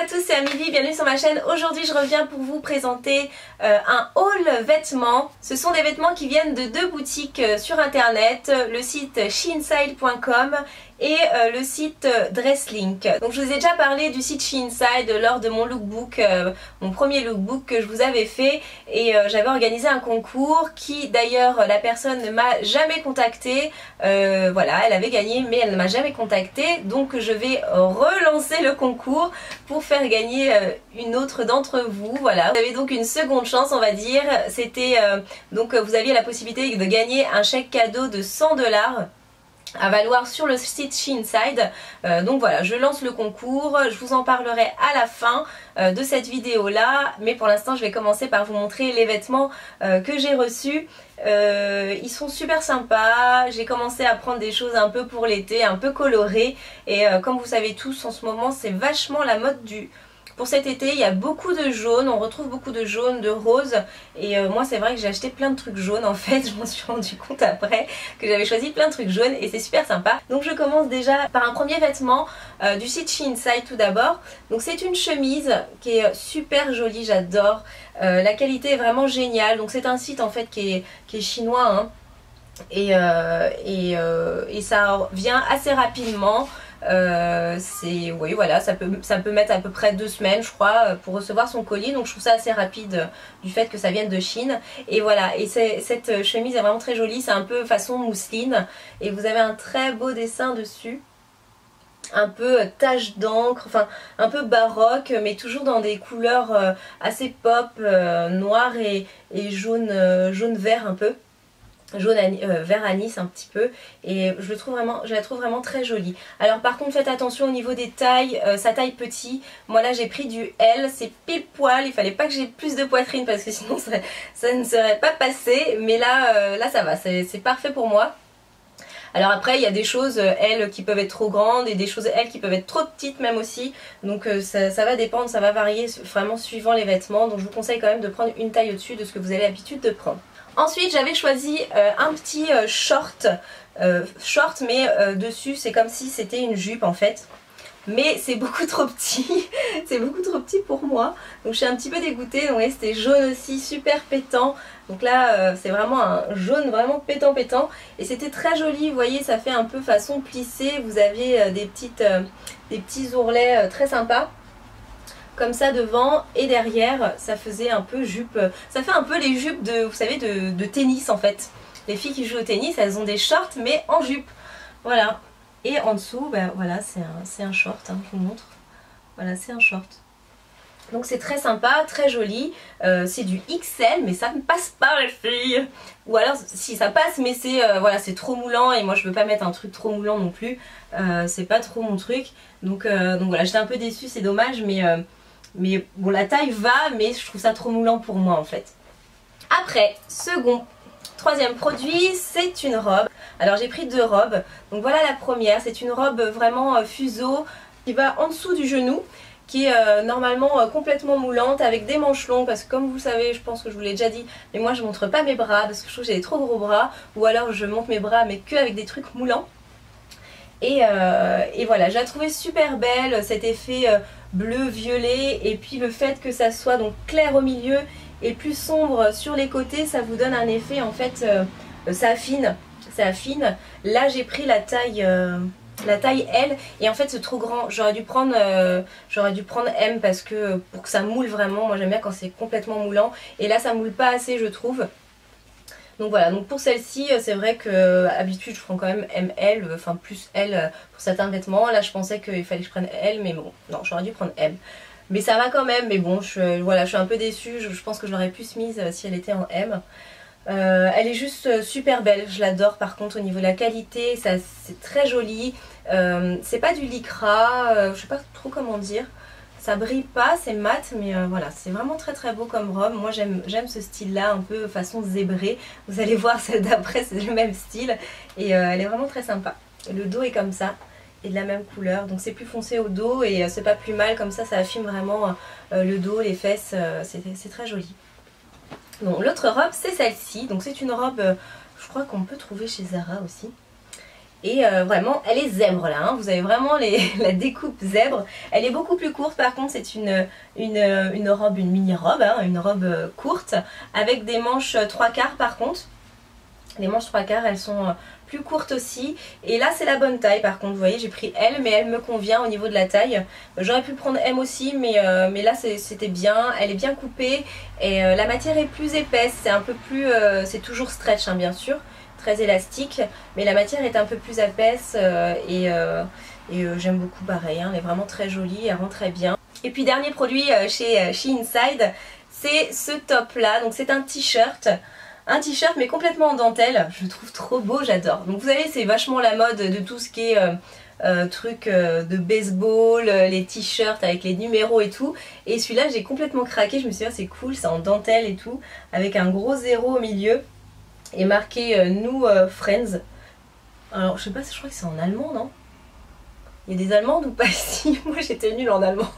à tous, c'est Amélie, bienvenue sur ma chaîne. Aujourd'hui je reviens pour vous présenter un haul vêtements. Ce sont des vêtements qui viennent de deux boutiques sur internet, le site Sheenside.com et le site Dresslink. Donc je vous ai déjà parlé du site Sheenside lors de mon lookbook, mon premier lookbook que je vous avais fait, et j'avais organisé un concours qui d'ailleurs la personne ne m'a jamais contacté. Voilà, elle avait gagné mais elle ne m'a jamais contacté, donc je vais relancer le concours pour faire gagner une autre d'entre vous. Voilà, vous avez donc une seconde chance, on va dire. C'était donc vous aviez la possibilité de gagner un chèque cadeau de 100 $ à valoir sur le site Sheenside. Donc voilà, je lance le concours, je vous en parlerai à la fin de cette vidéo là, mais pour l'instant je vais commencer par vous montrer les vêtements que j'ai reçus. Ils sont super sympas, j'ai commencé à prendre des choses un peu pour l'été, un peu colorées, et comme vous savez tous en ce moment c'est vachement la mode pour cet été. Il y a beaucoup de jaune, on retrouve beaucoup de jaune, de rose, et moi c'est vrai que j'ai acheté plein de trucs jaunes en fait. Je m'en suis rendu compte après que j'avais choisi plein de trucs jaunes et c'est super sympa. Donc je commence déjà par un premier vêtement du site Sheenside tout d'abord. Donc c'est une chemise qui est super jolie, j'adore. La qualité est vraiment géniale. Donc c'est un site en fait qui est chinois, hein. Et ça vient assez rapidement. Oui, voilà, ça peut mettre à peu près 2 semaines je crois pour recevoir son colis, donc je trouve ça assez rapide du fait que ça vienne de Chine. Et voilà, et cette chemise est vraiment très jolie, c'est un peu façon mousseline et vous avez un très beau dessin dessus, un peu tache d'encre, enfin un peu baroque, mais toujours dans des couleurs assez pop, noir et jaune, jaune vert un peu. Jaune vert anis un petit peu, et je la trouve vraiment très jolie. Alors par contre faites attention au niveau des tailles, sa taille petit, moi là j'ai pris du L, c'est pile poil, il fallait pas que j'ai plus de poitrine parce que sinon ça ne serait pas passé, mais là, là ça va, c'est parfait pour moi. Alors après il y a des choses L qui peuvent être trop grandes et des choses L qui peuvent être trop petites même aussi, donc ça va dépendre, ça va varier vraiment suivant les vêtements, donc je vous conseille quand même de prendre une taille au-dessus de ce que vous avez l'habitude de prendre. Ensuite j'avais choisi un petit short, mais dessus c'est comme si c'était une jupe en fait. Mais c'est beaucoup trop petit, c'est beaucoup trop petit pour moi. Donc je suis un petit peu dégoûtée. Donc c'était jaune aussi, super pétant. Donc là c'est vraiment un jaune vraiment pétant. Et c'était très joli, vous voyez, ça fait un peu façon plissée. Vous aviez des petits ourlets très sympas. Comme ça devant, et derrière ça faisait un peu jupe, ça fait un peu les jupes de, vous savez, de tennis en fait. Les filles qui jouent au tennis, elles ont des shorts mais en jupe, voilà. Et en dessous, ben voilà, c'est un short, hein, je vous montre, voilà, c'est un short. Donc c'est très sympa, très joli, c'est du XL mais ça ne passe pas les filles. Ou alors si ça passe mais c'est voilà, c'est trop moulant et moi je veux pas mettre un truc trop moulant non plus, c'est pas trop mon truc. Donc voilà, j'étais un peu déçue, c'est dommage, mais bon, la taille va, mais je trouve ça trop moulant pour moi en fait. Après, troisième produit, c'est une robe. Alors j'ai pris 2 robes. Donc voilà la première, c'est une robe vraiment fuseau qui va en dessous du genou, qui est normalement complètement moulante avec des manches longues, parce que comme vous savez, je pense que je vous l'ai déjà dit, mais moi je montre pas mes bras parce que je trouve que j'ai des trop gros bras, ou alors je montre mes bras mais que avec des trucs moulants. Et voilà, je la trouvais super belle, cet effet bleu violet, et puis le fait que ça soit donc clair au milieu et plus sombre sur les côtés, ça vous donne un effet en fait, ça affine. Là j'ai pris la taille L, et en fait c'est trop grand, j'aurais dû prendre M, parce que pour que ça moule vraiment, moi j'aime bien quand c'est complètement moulant, et là ça moule pas assez je trouve. Donc voilà, donc pour celle-ci, c'est vrai que d'habitude je prends quand même ML, enfin plus L pour certains vêtements. Là je pensais qu'il fallait que je prenne L, mais bon, non, j'aurais dû prendre M. Mais ça va quand même, mais bon, voilà, je suis un peu déçue, je pense que je l'aurais plus mise si elle était en M. Elle est juste super belle, je l'adore par contre au niveau de la qualité, c'est très joli. C'est pas du lycra, je sais pas trop comment dire. Ça brille pas, c'est mat, mais voilà, c'est vraiment très beau comme robe. Moi j'aime ce style là, un peu façon zébrée. Vous allez voir celle d'après, c'est le même style, et elle est vraiment très sympa. Le dos est comme ça, et de la même couleur, donc c'est plus foncé au dos, et c'est pas plus mal, comme ça affine vraiment le dos, les fesses, c'est très joli. Bon, l'autre robe c'est celle-ci, donc c'est une robe, je crois qu'on peut trouver chez Zara aussi. Et vraiment elle est zèbre là, hein. Vous avez vraiment la découpe zèbre. Elle est beaucoup plus courte par contre, c'est une robe, une mini robe, hein, une robe courte avec des manches 3/4 par contre. Les manches 3/4 elles sont plus courtes aussi, et là c'est la bonne taille par contre. Vous voyez, j'ai pris L, mais elle me convient au niveau de la taille. J'aurais pu prendre M aussi, mais là c'était bien. Elle est bien coupée et la matière est plus épaisse, c'est un peu plus c'est toujours stretch hein, bien sûr, très élastique, mais la matière est un peu plus épaisse et j'aime beaucoup pareil, hein. Elle est vraiment très jolie, elle rend très bien. Et puis dernier produit chez She Inside, c'est ce top là. Donc c'est un t-shirt mais complètement en dentelle. Je le trouve trop beau, j'adore. Donc vous savez, c'est vachement la mode de tout ce qui est truc de baseball, les t-shirts avec les numéros et tout. Et celui-là j'ai complètement craqué, je me suis dit oh, c'est cool, c'est en dentelle et tout, avec un gros 0 au milieu et marqué nous Friends. Alors je sais pas, je crois que c'est en allemand, non? Il y a des allemandes ou pas ici? Moi j'étais nulle en allemand.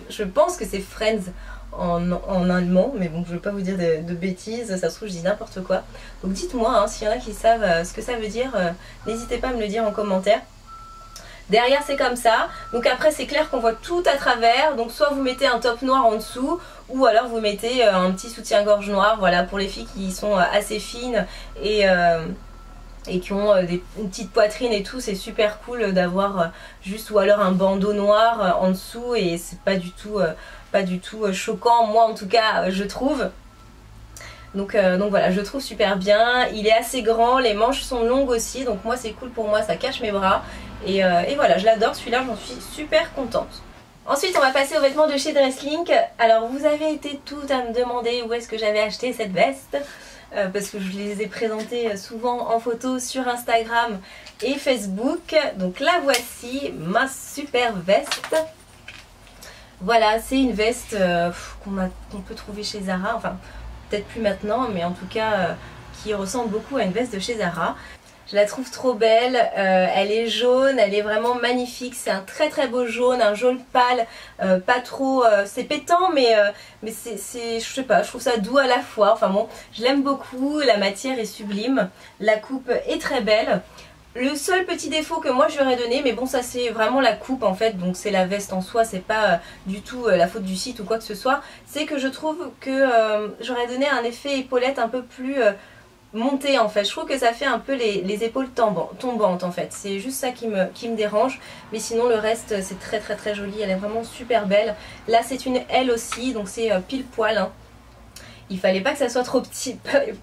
je pense que c'est Friends en allemand, mais bon je ne veux pas vous dire de bêtises, ça se trouve je dis n'importe quoi. Donc dites-moi hein, s'il y en a qui savent ce que ça veut dire, n'hésitez pas à me le dire en commentaire. Derrière c'est comme ça, donc après c'est clair qu'on voit tout à travers, donc soit vous mettez un top noir en dessous, ou alors vous mettez un petit soutien-gorge noir, voilà, pour les filles qui sont assez fines et qui ont une petite poitrine et tout, c'est super cool d'avoir juste, ou alors un bandeau noir en dessous, et c'est pas du tout choquant, moi en tout cas je trouve. Donc voilà, je le trouve super bien, il est assez grand, les manches sont longues aussi, donc moi c'est cool pour moi, ça cache mes bras, et voilà, je l'adore celui-là, j'en suis super contente. Ensuite on va passer aux vêtements de chez Dresslink. Alors vous avez été toutes à me demander où est-ce que j'avais acheté cette veste, parce que je les ai présentées souvent en photo sur Instagram et Facebook. Donc la voici, ma super veste. Voilà, c'est une veste qu'on peut trouver chez Zara, enfin peut-être plus maintenant, mais en tout cas qui ressemble beaucoup à une veste de chez Zara. Je la trouve trop belle, elle est jaune, elle est vraiment magnifique, c'est un très très beau jaune, un jaune pâle, pas trop, c'est pétant mais c'est, je sais pas, je trouve ça doux à la fois, enfin bon, je l'aime beaucoup, la matière est sublime, la coupe est très belle. Le seul petit défaut que moi je lui aurais donné, mais bon ça c'est vraiment la coupe en fait, donc c'est la veste en soi, c'est pas du tout la faute du site ou quoi que ce soit, c'est que je trouve que j'aurais donné un effet épaulette un peu plus monté en fait. Je trouve que ça fait un peu les épaules tombantes en fait, c'est juste ça qui me dérange, mais sinon le reste c'est très très très joli, elle est vraiment super belle. Là c'est une L aussi, donc c'est pile poil hein. Il fallait pas que ça soit trop petit,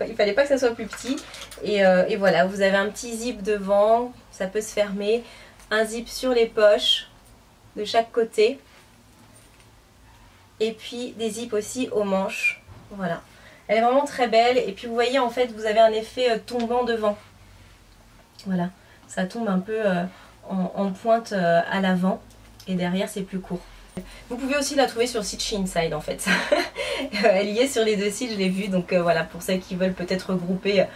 il fallait pas que ça soit plus petit, et voilà, vous avez un petit zip devant, ça peut se fermer, un zip sur les poches de chaque côté, et puis des zips aussi aux manches, voilà. Elle est vraiment très belle, et puis vous voyez en fait vous avez un effet tombant devant, voilà, ça tombe un peu en pointe à l'avant, et derrière c'est plus court. Vous pouvez aussi la trouver sur le site She Inside en fait. Elle y est sur les deux sites, je l'ai vue, donc voilà, pour celles qui veulent peut-être regrouper,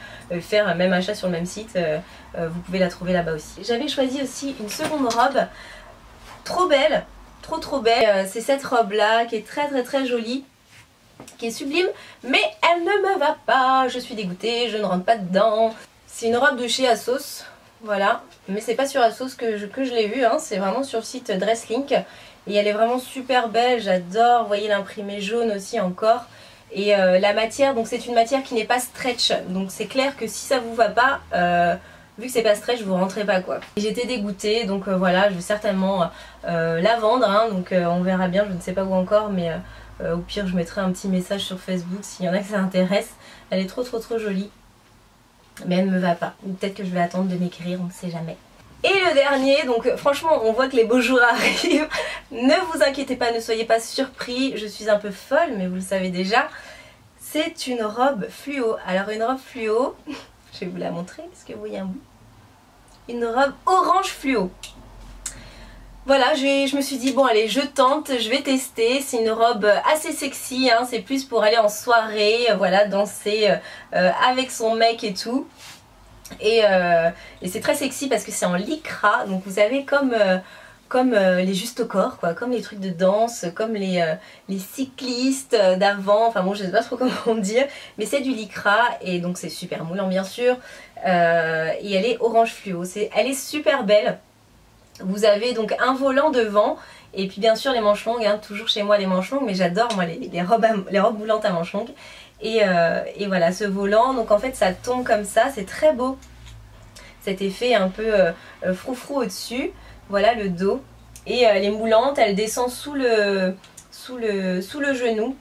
faire un même achat sur le même site, vous pouvez la trouver là-bas aussi. J'avais choisi aussi une seconde robe, trop belle, trop belle. C'est cette robe là qui est très très très jolie, qui est sublime, mais elle ne me va pas, je suis dégoûtée, je ne rentre pas dedans. C'est une robe de chez ASOS, voilà, mais c'est pas sur ASOS que je l'ai vue, hein, c'est vraiment sur le site Dresslink. Et elle est vraiment super belle, j'adore, vous voyez l'imprimé jaune aussi encore. Et la matière, donc c'est une matière qui n'est pas stretch, donc c'est clair que si ça vous va pas, vu que c'est pas stretch, vous rentrez pas quoi. J'étais dégoûtée, donc voilà, je vais certainement la vendre, hein, donc on verra bien, je ne sais pas où encore, mais au pire je mettrai un petit message sur Facebook s'il y en a que ça intéresse. Elle est trop jolie, mais elle ne me va pas, ou peut-être que je vais attendre de m'écrire, on ne sait jamais. Et le dernier, donc franchement on voit que les beaux jours arrivent, ne vous inquiétez pas, ne soyez pas surpris, je suis un peu folle mais vous le savez déjà, c'est une robe fluo. Alors une robe fluo, je vais vous la montrer, est-ce que vous voyez un bout? Une robe orange fluo. Voilà, je me suis dit bon allez je tente, je vais tester, c'est une robe assez sexy, hein, c'est plus pour aller en soirée, voilà, danser avec son mec et tout. Et c'est très sexy parce que c'est en lycra, donc vous avez comme comme les justes au corps, quoi, comme les trucs de danse, comme les cyclistes d'avant, enfin bon je sais pas trop comment dire, mais c'est du lycra et donc c'est super moulant bien sûr, et elle est orange fluo, elle est super belle. Vous avez donc un volant devant et puis bien sûr les manches longues, hein, toujours chez moi les manches longues, mais j'adore moi les robes moulantes à manches longues. Et voilà ce volant, donc en fait ça tombe comme ça, c'est très beau. Cet effet un peu froufrou au-dessus, voilà le dos. Et elle est moulante, elle descend sous le genou.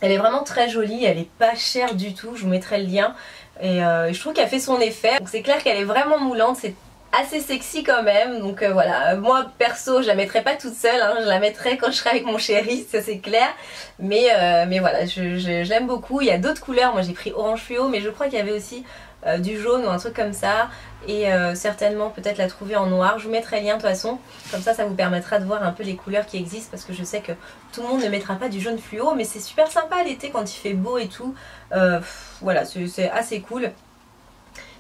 Elle est vraiment très jolie, elle est pas chère du tout, je vous mettrai le lien. Et je trouve qu'elle fait son effet. Donc c'est clair qu'elle est vraiment moulante, c'est assez sexy quand même, donc voilà, moi perso je la mettrai pas toute seule, hein. Je la mettrai quand je serai avec mon chéri, ça c'est clair, mais voilà, je l'aime beaucoup. Il y a d'autres couleurs, moi j'ai pris orange fluo, mais je crois qu'il y avait aussi du jaune ou un truc comme ça, et certainement peut-être la trouver en noir. Je vous mettrai le lien de toute façon, comme ça vous permettra de voir un peu les couleurs qui existent, parce que je sais que tout le monde ne mettra pas du jaune fluo, mais c'est super sympa l'été quand il fait beau et tout, voilà, c'est assez cool.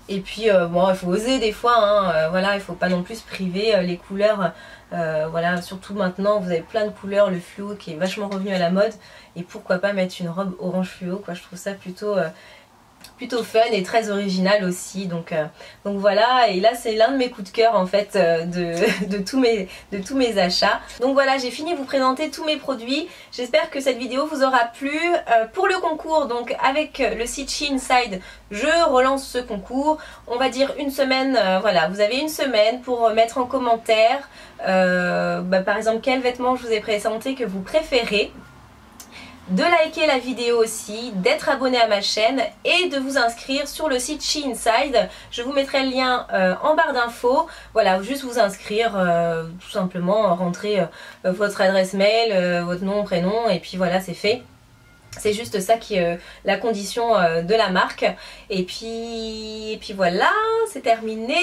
Et puis bon, il faut oser des fois, hein, voilà, il faut pas non plus se priver les couleurs, voilà, surtout maintenant vous avez plein de couleurs, le fluo qui est vachement revenu à la mode, et pourquoi pas mettre une robe orange fluo, quoi, je trouve ça plutôt fun et très original aussi, donc voilà. Et là c'est l'un de mes coups de cœur en fait de tous mes achats. Donc voilà, j'ai fini de vous présenter tous mes produits, j'espère que cette vidéo vous aura plu. Pour le concours, donc avec le site SheInside, je relance ce concours, on va dire une semaine, voilà, vous avez une semaine pour mettre en commentaire par exemple quel vêtement je vous ai présenté que vous préférez, de liker la vidéo aussi, d'être abonné à ma chaîne et de vous inscrire sur le site SheInside. Je vous mettrai le lien en barre d'infos. Voilà, juste vous inscrire, tout simplement, rentrer votre adresse mail, votre nom, prénom, et puis voilà, c'est fait. C'est juste ça qui est la condition de la marque. Et puis voilà, c'est terminé.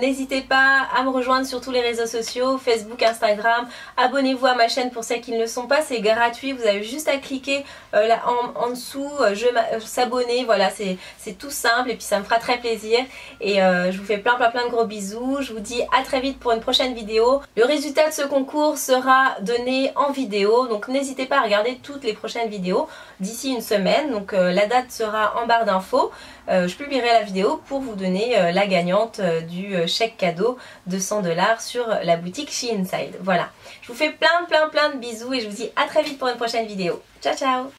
N'hésitez pas à me rejoindre sur tous les réseaux sociaux, Facebook, Instagram. Abonnez-vous à ma chaîne pour celles qui ne le sont pas, c'est gratuit. Vous avez juste à cliquer là en dessous, s'abonner. Voilà, c'est tout simple et puis ça me fera très plaisir. Et je vous fais plein de gros bisous. Je vous dis à très vite pour une prochaine vidéo. Le résultat de ce concours sera donné en vidéo, donc n'hésitez pas à regarder toutes les prochaines vidéos d'ici une semaine. Donc la date sera en barre d'infos. Je publierai la vidéo pour vous donner la gagnante du chèque cadeau de 100 $ sur la boutique SheInside. Voilà, je vous fais plein de bisous et je vous dis à très vite pour une prochaine vidéo. Ciao ciao.